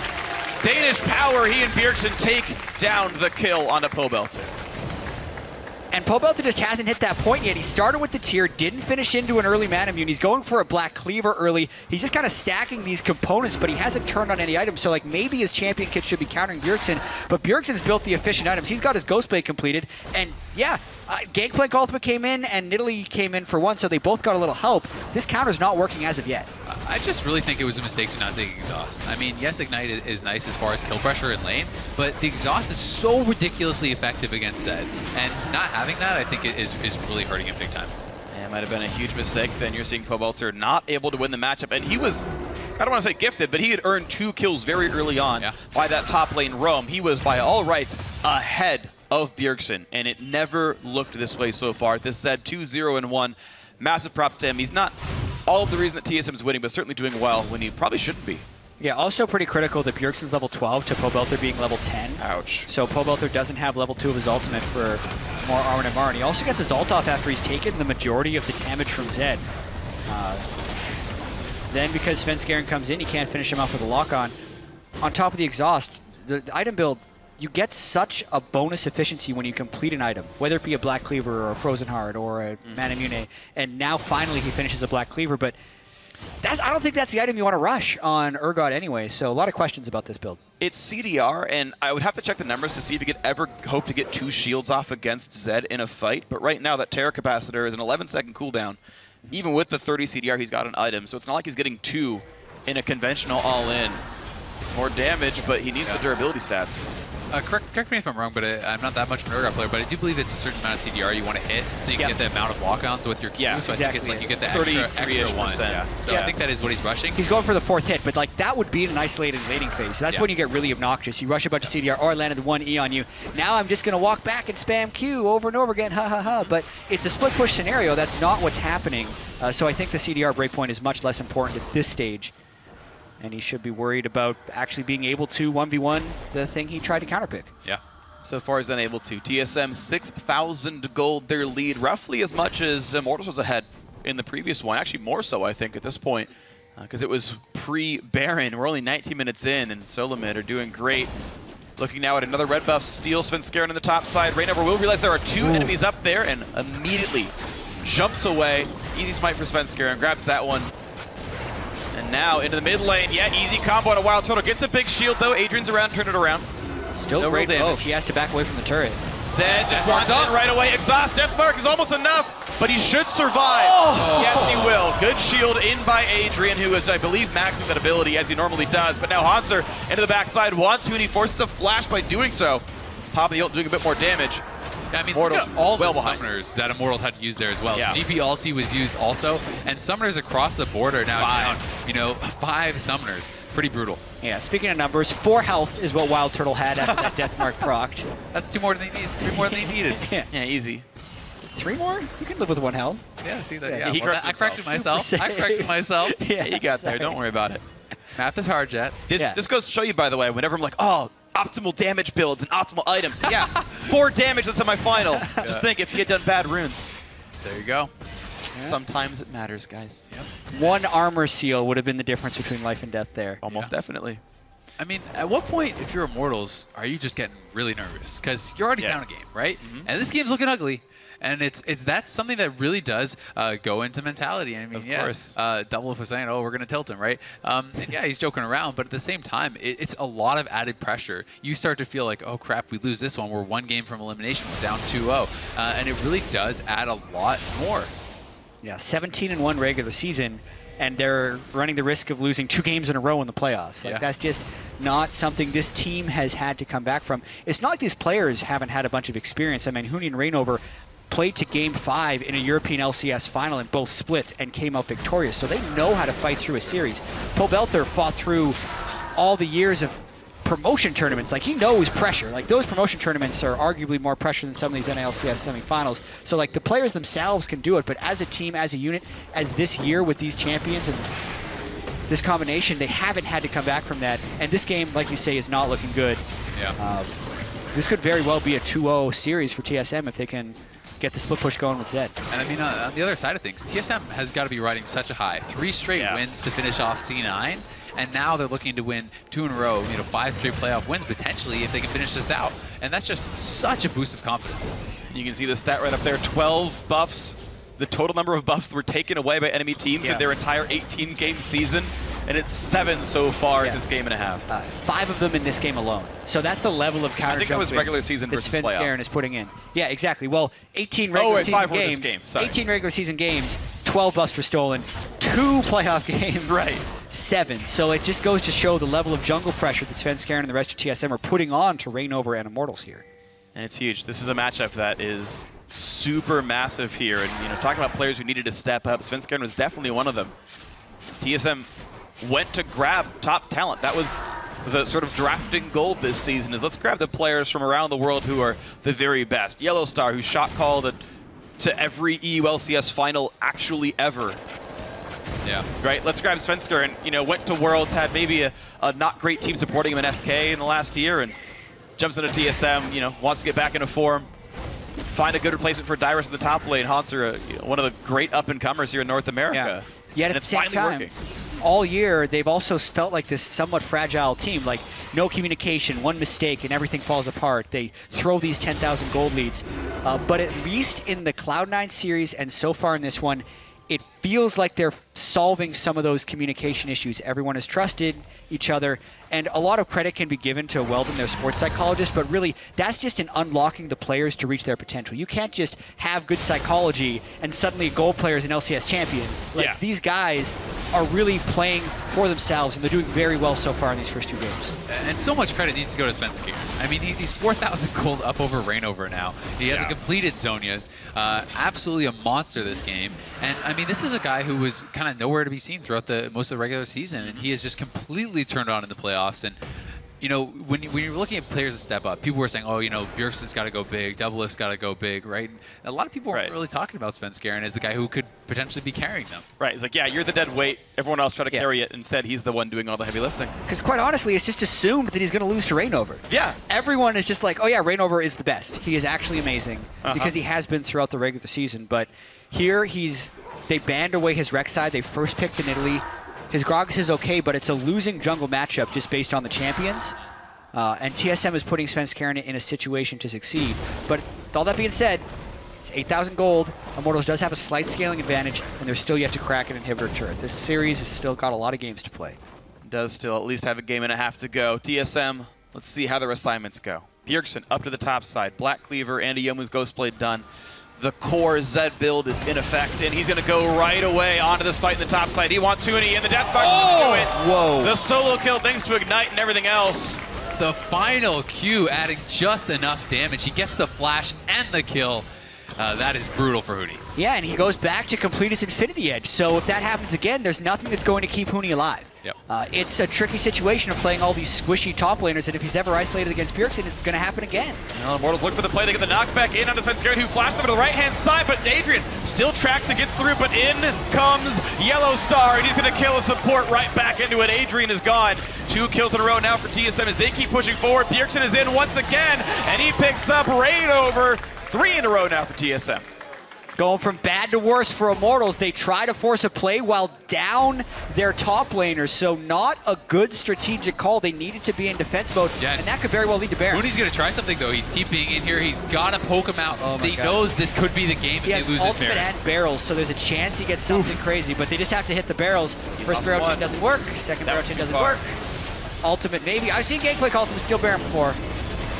Danish power, he and Bjergsen take down the kill onto Pobelter. And Pobelter just hasn't hit that point yet. He started with the tier, didn't finish into an early Manamune. He's going for a Black Cleaver early. He's just kind of stacking these components, but he hasn't turned on any items. So like maybe his champion kit should be countering Bjergsen, but Bjergsen's built the efficient items. He's got his Ghostblade completed, and yeah, Gangplank ultimate came in and Nidalee came in for one, so they both got a little help. This counter's not working as of yet. I just really think it was a mistake to not take Exhaust. I mean, yes, Ignite is nice as far as kill pressure in lane, but the Exhaust is so ridiculously effective against Zed, and not having that, I think, is really hurting him big time. Yeah, it might have been a huge mistake. Then you're seeing Pobelter not able to win the matchup, and he was, I don't want to say gifted, but he had earned 2 kills very early on by that top lane roam. He was, by all rights, ahead of Bjergsen, and it never looked this way so far. This Zed 2-0-1. Massive props to him. He's not all of the reason that TSM is winning, but certainly doing well when he probably shouldn't be. Yeah, also pretty critical that Bjergsen's level 12 to Pobelter being level 10. Ouch. So Pobelter doesn't have level 2 of his ultimate for more armor and MR, and he also gets his ult off after he's taken the majority of the damage from Zed. Then because Svenskeren comes in, he can't finish him off with a lock-on. On top of the exhaust, the item build, you get such a bonus efficiency when you complete an item, whether it be a Black Cleaver or a Frozen Heart or a Manamune, and now finally he finishes a Black Cleaver, but I don't think that's the item you want to rush on Urgot anyway, so a lot of questions about this build. It's CDR, and I would have to check the numbers to see if you could ever hope to get 2 shields off against Zed in a fight, but right now that Terror Capacitor is an 11-second cooldown. Even with the 30 CDR, he's got an item, so it's not like he's getting 2 in a conventional all-in. It's more damage, but he needs the durability stats. Correct me if I'm wrong, but I'm not that much of an Urgot player, but I do believe it's a certain amount of CDR you want to hit, so you can get the amount of walk-ons with your Q. So I think it's like you get the extra one. Yeah. So I think that is what he's rushing. He's going for the 4th hit, but like that would be in an isolated laning phase. That's when you get really obnoxious. You rush a bunch of CDR or landed the 1E on you. Now I'm just going to walk back and spam Q over and over again, ha ha ha. But it's a split push scenario. That's not what's happening. So I think the CDR breakpoint is much less important at this stage. And he should be worried about actually being able to 1v1 the thing he tried to counterpick. Yeah. So far he's unable to. TSM 6,000 gold their lead, roughly as much as Immortals was ahead in the previous one. Actually more so, I think, at this point, because it was pre-Baron. We're only 19 minutes in, and Solomid are doing great. Looking now at another red buff steal. Svenskeren on the top side. Rainover will realize there are 2 enemies up there and immediately jumps away. Easy smite for Svenskeren, grabs that one. And now into the mid lane. Yeah, easy combo on a Wild Turtle. Gets a big shield though. Adrian's around, turn it around. Still no great real damage. He has to back away from the turret. Zed just walks in right away. Exhaust Death Mark is almost enough, but he should survive. Yes, he will. Good shield in by Adrian, who is, I believe, maxing that ability as he normally does. But now Hanser into the backside wants to, and he forces a flash by doing so. Popping the ult, doing a bit more damage. Yeah, I mean, Immortals look at all the behind. summoners that Immortals had to use there as well. Yeah. DP ulti was used also, and summoners across the board are now down, 5 summoners. Pretty brutal. Yeah, speaking of numbers, 4 health is what Wild Turtle had after that Death Mark procced. That's 2 more than they needed. 3 more than they needed. Yeah, easy. 3 more? You can live with 1 health. Yeah, see that? Yeah, Yeah, I corrected myself. I corrected myself. Yeah, you got there. Don't worry about it. Math is hard, Jet. This goes to show you, by the way, whenever I'm like, oh, optimal damage builds and optimal items. Yeah, 4 damage in semifinal. Just think if he had done bad runes. There you go. Sometimes it matters, guys. Yep. 1 armor seal would have been the difference between life and death there. Almost definitely. I mean, at what point, if you're Immortals, are you just getting really nervous? Because you're already down a game, right? And this game's looking ugly. And that's something that really does go into mentality. I mean, of course. Double was saying, oh, we're going to tilt him, right? And yeah, he's joking around, but at the same time, it's a lot of added pressure. You start to feel like, oh, crap, we lose this one. We're 1 game from elimination. We're down 2-0. And it really does add a lot more. Yeah, 17-1 regular season, and they're running the risk of losing 2 games in a row in the playoffs. Like, that's just not something this team has had to come back from. It's not like these players haven't had a bunch of experience. I mean, Huni and Rainover played to Game 5 in a European LCS final in both splits and came out victorious, so they know how to fight through a series. Pobelter fought through all the years of promotion tournaments. Like, he knows pressure. Like, those promotion tournaments are arguably more pressure than some of these NLCS semifinals. So, like, the players themselves can do it, but as a team, as a unit, as this year with these champions and this combination, they haven't had to come back from that. And this game, like you say, is not looking good. Yeah. This could very well be a 2-0 series for TSM if they can get the split push going with Zed. And I mean, on the other side of things, TSM has got to be riding such a high. 3 straight wins to finish off C9, and now they're looking to win 2 in a row, 5 straight playoff wins potentially if they can finish this out. And that's just such a boost of confidence. You can see the stat right up there, 12 buffs. The total number of buffs that were taken away by enemy teams in their entire 18-game season, and it's 7 so far in this game and a half. 5 of them in this game alone. So that's the level of counter. I think that was regular season versus playoffs. Svenskeren is putting in. Yeah, exactly. Well, 18 regular season 5 games. This game. Sorry. 18 regular season games, 12 buffs were stolen, 2 playoff games. Right. 7. So it just goes to show the level of jungle pressure that Svenskeren and the rest of TSM are putting on to Rainover and Immortals here. And it's huge. This is a matchup that is super massive here. And talking about players who needed to step up, Svenskeren was definitely one of them. TSM went to grab top talent. That was the sort of drafting gold this season, is let's grab the players from around the world who are the very best. Yellow Star, who shot called to every EU LCS final actually ever. Yeah. Right, let's grab Svenskeren. Went to Worlds, had maybe a not great team supporting him in SK in the last year, and jumps into TSM, wants to get back into form. Find a good replacement for Dyrus in the top lane. Hanser, one of the great up-and-comers here in North America. Yet at the same time, all year, they've also felt like this somewhat fragile team. Like, no communication, one mistake, and everything falls apart. They throw these 10,000 gold leads. But at least in the Cloud9 series and so far in this one, it feels like they're solving some of those communication issues. Everyone has trusted each other, and a lot of credit can be given to Weldon, their sports psychologist, but really that's just in unlocking the players to reach their potential. You can't just have good psychology and suddenly a gold player is an LCS champion. Like, these guys are really playing for themselves, and they're doing very well so far in these first 2 games. And so much credit needs to go to Svenskeren. I mean, he's 4,000 gold up over Reignover now. He hasn't completed Zonia's. Absolutely a monster this game. And I mean, this is a guy who was kind of nowhere to be seen throughout most of the regular season, and he has just completely turned on in the playoffs. And you know, when you're looking at players that step up, people were saying, oh, you know, Bjergsen's got to go big, Doublelift's got to go big, right? And a lot of people aren't really talking about Svenskeren as the guy who could potentially be carrying them. Right. He's like, yeah, you're the dead weight. Everyone else try to carry it. Instead, he's the one doing all the heavy lifting. Because quite honestly, it's just assumed that he's going to lose to Reignover. Yeah. Everyone is just like, oh yeah, Reignover is the best. He is actually amazing because he has been throughout the regular season. But here they banned away his rec side. They first picked in Italy. His Gragas is okay, but it's a losing jungle matchup just based on the champions. And TSM is putting Svenskeren in a situation to succeed. But with all that being said, it's 8,000 gold. Immortals does have a slight scaling advantage, and they're still yet to crack an inhibitor turret. This series has still got a lot of games to play. Does still at least have a game and a half to go. TSM, let's see how their assignments go. Bjergsen up to the top side. Black Cleaver and Yomu's Ghostblade done. The core Zed build is in effect, and he's going to go right away onto this fight in the top side. He wants Huni, and the Deathmark is going to do it. Whoa. The solo kill, things to Ignite and everything else. The final Q adding just enough damage. He gets the flash and the kill. That is brutal for Huni. Yeah, and he goes back to complete his Infinity Edge. So if that happens again, there's nothing that's going to keep Huni alive. Yep. It's a tricky situation of playing all these squishy top laners, and if he's ever isolated against Bjergsen, it's going to happen again. Well, Immortals look for the play. They get the knockback in on the Svenskeren, who flashes over to the right-hand side, but Adrian still tracks and gets through, but in comes Yellow Star, and he's going to kill a support right back into it. Adrian is gone. 2 kills in a row now for TSM as they keep pushing forward. Bjergsen is in once again, and he picks up Reignover. 3 in a row now for TSM. It's going from bad to worse for Immortals. They try to force a play while down their top laners, so not a good strategic call. They needed to be in defense mode, and that could very well lead to Baron. Huni's going to try something, though. He's TPing in here. He's got to poke him out. He knows this could be the game if they lose this Baron. He has ultimate and barrels, so there's a chance he gets something crazy, but they just have to hit the barrels. First barrel chain doesn't work. Second barrel chain doesn't work. Ultimate maybe. I've seen Gangplank ultimate steal Baron before.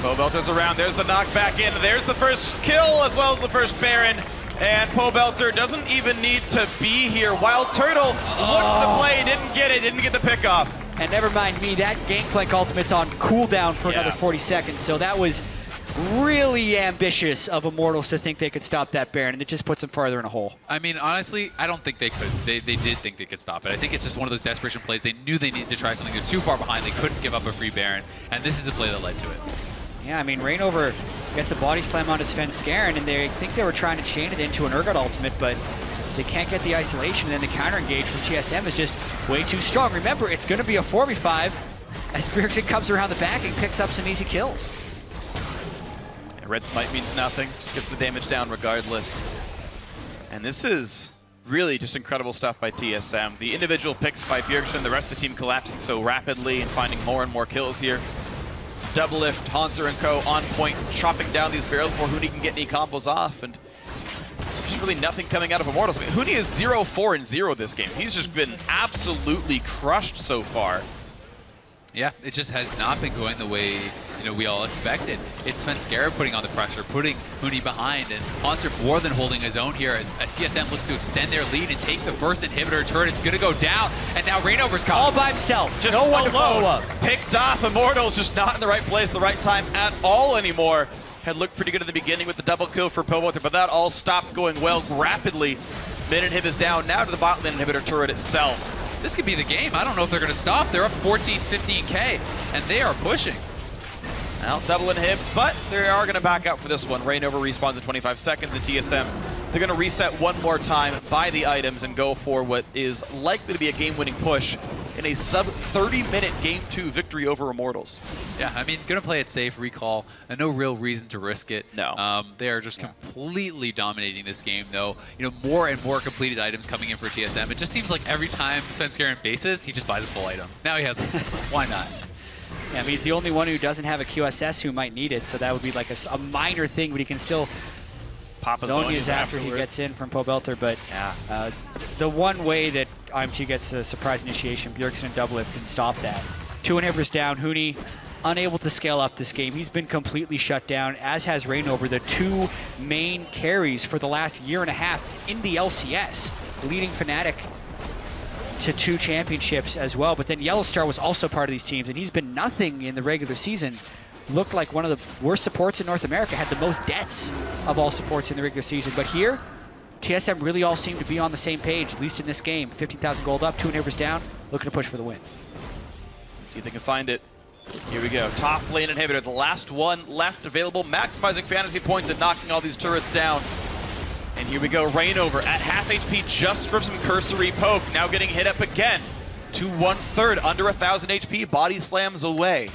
Pobelter's around. There's the knockback in. There's the first kill as well as the first Baron. And Pobelter doesn't even need to be here. Wild Turtle looked the play, didn't get it, didn't get the pick off. And never mind me, that Gangplank ultimate's on cooldown for another 40 seconds, so that was really ambitious of Immortals to think they could stop that Baron, and it just puts them farther in a hole. I mean, honestly, I don't think they could. They did think they could stop it. I think it's just one of those desperation plays. They knew they needed to try something. They're too far behind. They couldn't give up a free Baron, and this is the play that led to it. Yeah, I mean, Reignover gets a body slam onto Svenskeren, and they think they were trying to chain it into an Urgot ultimate, but they can't get the isolation, and then the counter engage from TSM is just way too strong. Remember, it's going to be a 4v5 as Bjergsen comes around the back and picks up some easy kills. And Red Smite means nothing, just gets the damage down regardless. And this is really just incredible stuff by TSM. The individual picks by Bjergsen, the rest of the team collapsing so rapidly and finding more and more kills here. Doublelift, Hanser and co on point, chopping down these barrels before Huni can get any combos off, and there's really nothing coming out of Immortals. I mean, Huni is 0-4-0 this game. He's just been absolutely crushed so far. Yeah, it just has not been going the way we all expected. It's Svenskeren putting on the pressure, putting Huni behind, and Hanser more than holding his own here as TSM looks to extend their lead and take the first inhibitor turret. It's going to go down, and now Reignover's coming. All by himself, just no one to follow up. Picked off, Immortals just not in the right place at the right time at all anymore. Had looked pretty good at the beginning with the double kill for Pobelter, but that all stopped going well rapidly. Mid inhib is down now to the bot lane inhibitor turret itself. This could be the game. I don't know if they're going to stop. They're up 14, 15K, and they are pushing. Well, double inhibs, but they are going to back out for this one. Reignover respawns in 25 seconds. The TSM, they're going to reset one more time, buy the items, and go for what is likely to be a game-winning push in a sub-30-minute Game 2 victory over Immortals. Yeah, I mean, going to play it safe, recall, and no real reason to risk it. No. They are just completely dominating this game, though. More and more completed items coming in for TSM. It just seems like every time Svenskeren bases, he just buys a full item. Now he has the why not? Yeah, I mean, he's the only one who doesn't have a QSS who might need it, so that would be like a minor thing, but he can still Papa Zonia's after he gets in from Pobelter, but the one way that IMT gets a surprise initiation, Bjergsen and Doublelift can stop that. 2 inhibitors down. Huni unable to scale up this game. He's been completely shut down, as has Rainover, the 2 main carries for the last year and a half in the LCS, leading Fnatic to 2 championships as well. But then Yellowstar was also part of these teams, and he's been nothing in the regular season. Looked like one of the worst supports in North America, had the most deaths of all supports in the regular season. But here, TSM really all seem to be on the same page, at least in this game. 15,000 gold up, 2 inhibitors down, looking to push for the win. Let's see if they can find it. Here we go. Top lane inhibitor, the last one left available, maximizing fantasy points and knocking all these turrets down. And here we go, Rainover at half HP just for some cursory poke. Now getting hit up again to 1/3, under 1,000 HP, body slams away.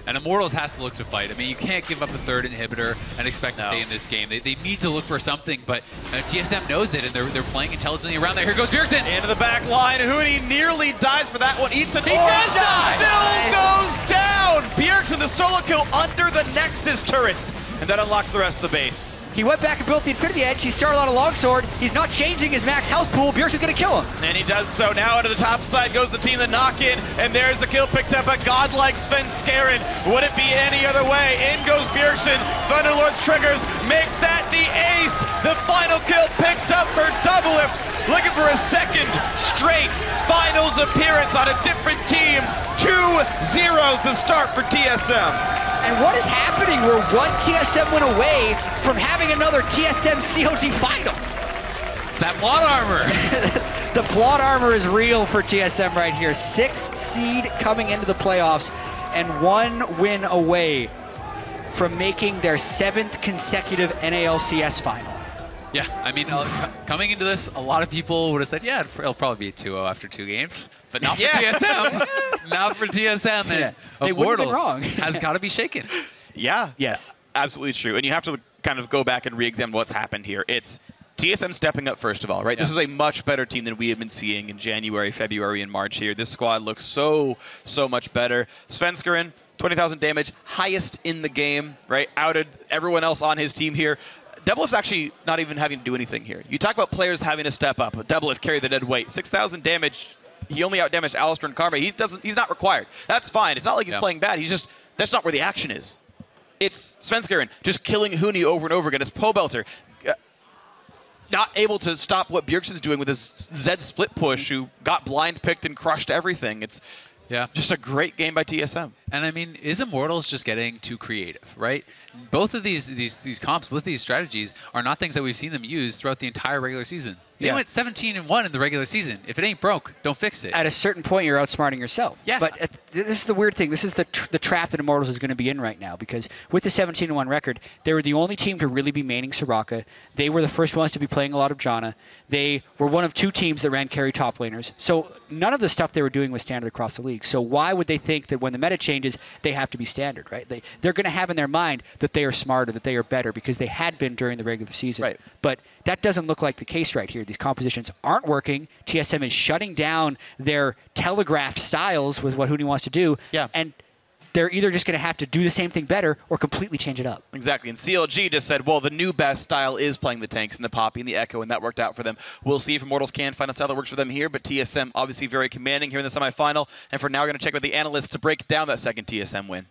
And Immortals has to look to fight. I mean, you can't give up a 3rd inhibitor and expect to stay in this game. They need to look for something, but TSM knows it, and they're playing intelligently around there. Here goes Bjergsen. Into the back line, Huni nearly dies for that one. Eats an He does die! Still goes down! Bjergsen, the solo kill under the Nexus turrets, and that unlocks the rest of the base. He went back and built the Infinity Edge. He started on a longsword. He's not changing his max health pool. Bjergsen's gonna kill him. And he does so. Now to the top side goes the team, the knock-in, and there's a kill picked up. A godlike Svenskeren. Would it be any other way? In goes Bjergsen. Thunderlord's triggers make that the ace. The final kill picked up for Doublelift. Looking for a second straight finals appearance on a different team. 2-0 the start for TSM. And what is happening? We're 1 TSM win away from having another TSM COG final. It's that plot armor. The plot armor is real for TSM right here. 6th seed coming into the playoffs and 1 win away from making their 7th consecutive NALCS final. Yeah, I mean, coming into this, a lot of people would have said, yeah, it'll probably be 2-0 after 2 games. But not for TSM. Not for TSM. And Immortals has got to be shaken. Yeah. Yes. Absolutely true. And you have to kind of go back and re-examine what's happened here. It's TSM stepping up, first of all, right? Yeah. This is a much better team than we have been seeing in January, February, and March here. This squad looks so much better. Svenskeren, 20,000 damage, highest in the game, right? Outed everyone else on his team here. Doublelift's actually not even having to do anything here. You talk about players having to step up. Doublelift carry the dead weight. 6,000 damage. He only outdamaged Alistair and Karma. He's not required. That's fine. It's not like he's playing bad. He's just, that's not where the action is. It's Svenskeren just killing Huni over and over again. It's Pobelter not able to stop what Bjergsen's doing with his Zed split push, who got blind picked and crushed everything. It's just a great game by TSM. And I mean, is Immortals just getting too creative, right? Both of these comps with these strategies are not things that we've seen them use throughout the entire regular season. They went 17-1 in the regular season. If it ain't broke, don't fix it. At a certain point, you're outsmarting yourself. Yeah. But this is the weird thing. This is the trap that Immortals is going to be in right now, because with the 17-1 record, they were the only team to really be maining Soraka. They were the first ones to be playing a lot of Janna. They were one of 2 teams that ran carry top laners. So none of the stuff they were doing was standard across the league. So why would they think that when the meta changes, they have to be standard, right? They're going to have in their mind that they are smarter, that they are better, because they had been during the regular season. Right. But that doesn't look like the case right here. These compositions aren't working. TSM is shutting down their telegraphed styles with what Huni wants to do. Yeah. And they're either just going to have to do the same thing better or completely change it up. Exactly. And CLG just said, well, the new best style is playing the tanks and the Poppy and the Echo, and that worked out for them. We'll see if Immortals can find a style that works for them here, but TSM obviously very commanding here in the semifinal. And for now, we're going to check with the analysts to break down that second TSM win.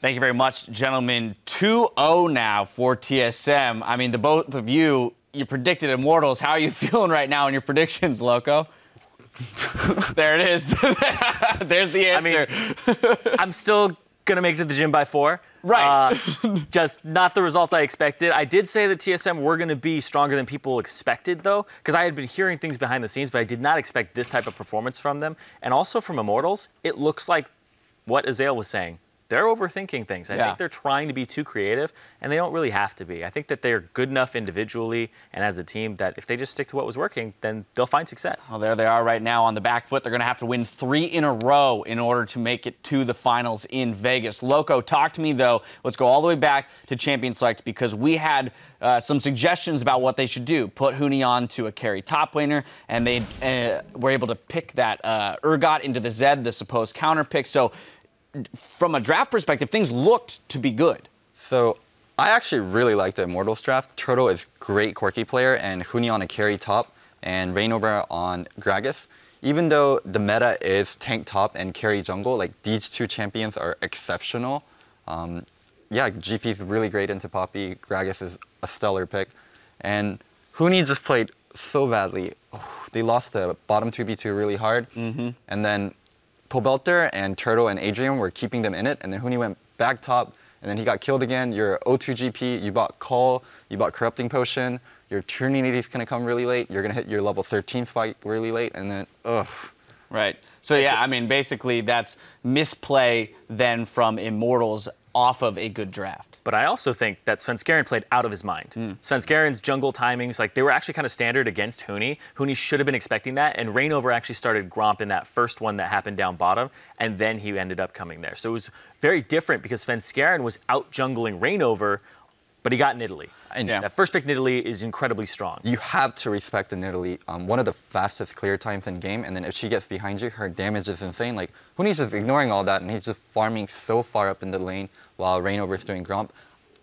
Thank you very much, gentlemen. 2-0 now for TSM. I mean, the both of you predicted Immortals. How are you feeling right now in your predictions, Loco? There it is. There's the answer. I mean, I'm still going to make it to the gym by 4. Right. Just not the result I expected. I did say that TSM were going to be stronger than people expected, though, because I had been hearing things behind the scenes, but I did not expect this type of performance from them. And also from Immortals, it looks like what Azael was saying. They're overthinking things. I think they're trying to be too creative, and they don't really have to be. I think that they're good enough individually and as a team that if they just stick to what was working, then they'll find success. Well, there they are right now on the back foot. They're going to have to win 3 in a row in order to make it to the finals in Vegas. Loco, talk to me, though. Let's go all the way back to Champion Select, because we had some suggestions about what they should do. Put Huni on to a carry top laner, and they were able to pick that Urgot into the Zed, the supposed counter pick. So from a draft perspective, things looked to be good. So I actually really like the Immortals draft. Turtle is great quirky player, and Huni on a carry top, and Rainover on Gragas. Even though the meta is tank top and carry jungle, like these two champions are exceptional. Yeah, GP is really great into Poppy. Gragas is a stellar pick. And Huni just played so badly. Oh, they lost the bottom 2v2 really hard. And then Pobelter and Turtle and Adrian were keeping them in it. And then Huni went back top. And then he got killed again. You're O2 GP, you bought Call, you bought Corrupting Potion, your Trinity is going to come really late, you're going to hit your level 13 spike really late, and then, ugh. Right. So yeah, I mean, basically that's misplay then from Immortals off of a good draft. But I also think that Svenskeren played out of his mind. Svenskeren's jungle timings, like they were actually kind of standard against Huni. Huni should have been expecting that, and Rainover actually started Gromp in that first one that happened down bottom, and then he ended up coming there. So it was very different because Svenskeren was out jungling Rainover, but he got Nidalee. And that first pick Nidalee is incredibly strong. You have to respect the Nidalee. One of the fastest clear times in game, and then if she gets behind you, her damage is insane. Like, Huni's just ignoring all that, and he's just farming so far up in the lane while Rainover's doing Gromp.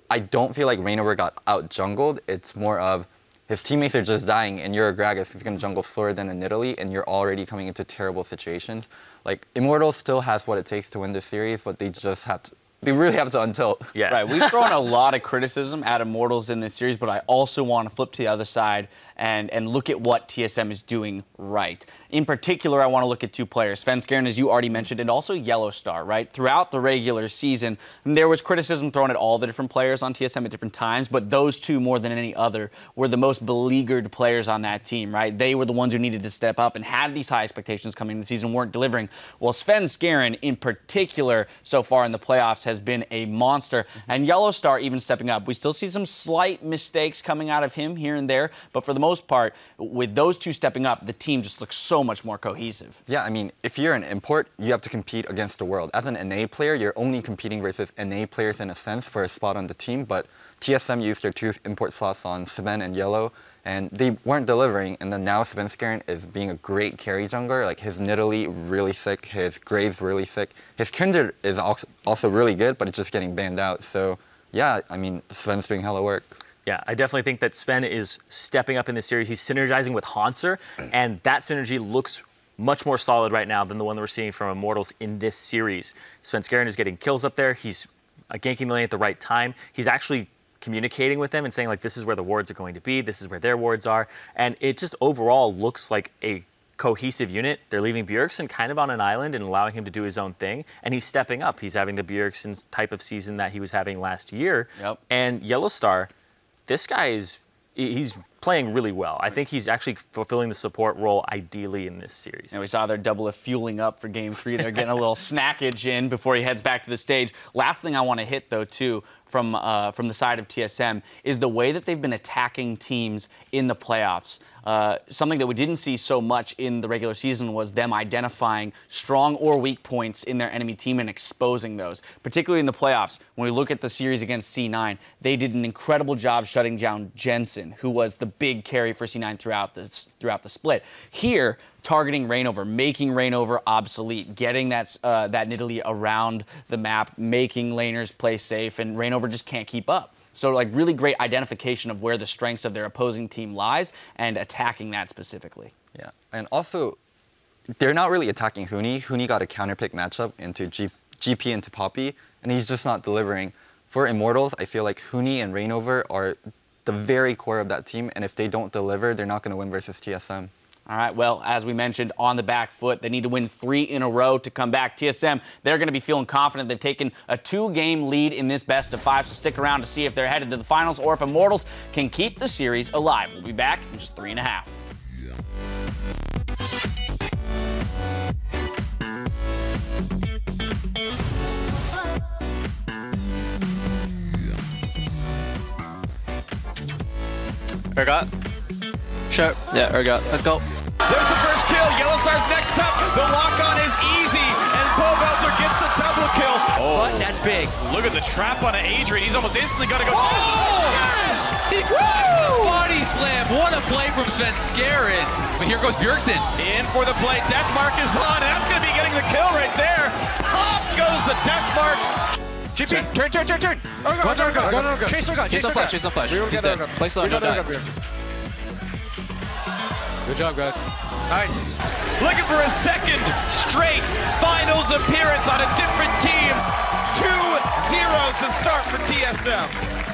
I don't feel like Rainover got out-jungled. It's more of his teammates are just dying, and you're a Gragas who's going to jungle slower than a Nidalee, and you're already coming into terrible situations. Like, Immortals still has what it takes to win this series, but they just have to... They really have to untilt. Yeah. Right. We've thrown a lot of criticism at Immortals in this series, but I also want to flip to the other side and look at what TSM is doing right. In particular, I want to look at two players, Svenskeren, as you already mentioned, and also Yellowstar, right? Throughout the regular season, there was criticism thrown at all the different players on TSM at different times, but those two, more than any other, were the most beleaguered players on that team, right? They were the ones who needed to step up and had these high expectations coming into the season, weren't delivering. Well, Svenskeren, in particular, so far in the playoffs, has been a monster, and Yellowstar even stepping up. We still see some slight mistakes coming out of him here and there, but for the most part, with those two stepping up, the team just looks so much more cohesive. Yeah, I mean, if you're an import, you have to compete against the world. As an NA player, you're only competing versus NA players in a sense for a spot on the team, but TSM used their 2 import slots on Sven and Yellow, and they weren't delivering, and then now Svenskeren is being a great carry jungler. Like, his Nidalee really sick, his Graves really sick. His Kindred is also really good, but it's just getting banned out. So, yeah, I mean, Sven's doing hella work. Yeah, I definitely think that Sven is stepping up in this series. He's synergizing with Hanser, and that synergy looks much more solid right now than the one that we're seeing from Immortals in this series. Svenskeren is getting kills up there. He's ganking the lane at the right time. He's actually communicating with them and saying, like, this is where the wards are going to be, this is where their wards are, and it just overall looks like a cohesive unit. They're leaving Bjergsen kind of on an island and allowing him to do his own thing, and he's stepping up. He's having the Bjergsen type of season that he was having last year. And Yellowstar, this guy he's playing really well. I think he's actually fulfilling the support role ideally in this series. And we saw their double of fueling up for Game 3. They're getting a little snackage in before he heads back to the stage. Last thing I want to hit, though, too, from the side of TSM is the way that they've been attacking teams in the playoffs. Something that we didn't see so much in the regular season was them identifying strong or weak points in their enemy team and exposing those. Particularly in the playoffs, when we look at the series against C9, they did an incredible job shutting down Jensen, who was the big carry for C9 throughout the split. Here, targeting Rainover, making Rainover obsolete, getting that Nidalee around the map, making laners play safe, and Rainover just can't keep up. So, like, really great identification of where the strengths of their opposing team lies and attacking that specifically. Yeah, and also, they're not really attacking Huni. Huni got a counterpick matchup into GP into Poppy, and he's just not delivering. For Immortals, I feel like Huni and Rainover are the very core of that team, and if they don't deliver, they're not going to win versus TSM. All right, well, as we mentioned, on the back foot, they need to win 3 in a row to come back. TSM, they're going to be feeling confident. They've taken a 2-game lead in this best of 5, so stick around to see if they're headed to the finals or if Immortals can keep the series alive. We'll be back in just 3.5. Ergot? Sure. Yeah, Ergot. Let's go. There's the first kill. Yellowstar's next up. The lock-on is easy, and Pobelter gets a double kill. Oh, but that's big. Look at the trap on Adrian. He's almost instantly got to go. Body slam. What a play from Svenskeren. But here goes Bjergsen. In for the play. Death Mark is on. And that's going to be getting the kill right there. Off goes the Death Mark. GP, turn. Go. Chase our gun. Chase on flash. He's dead. Place on, no die. Good job, guys. Nice. Looking for a second straight finals appearance on a different team. 2-0 to start for TSM.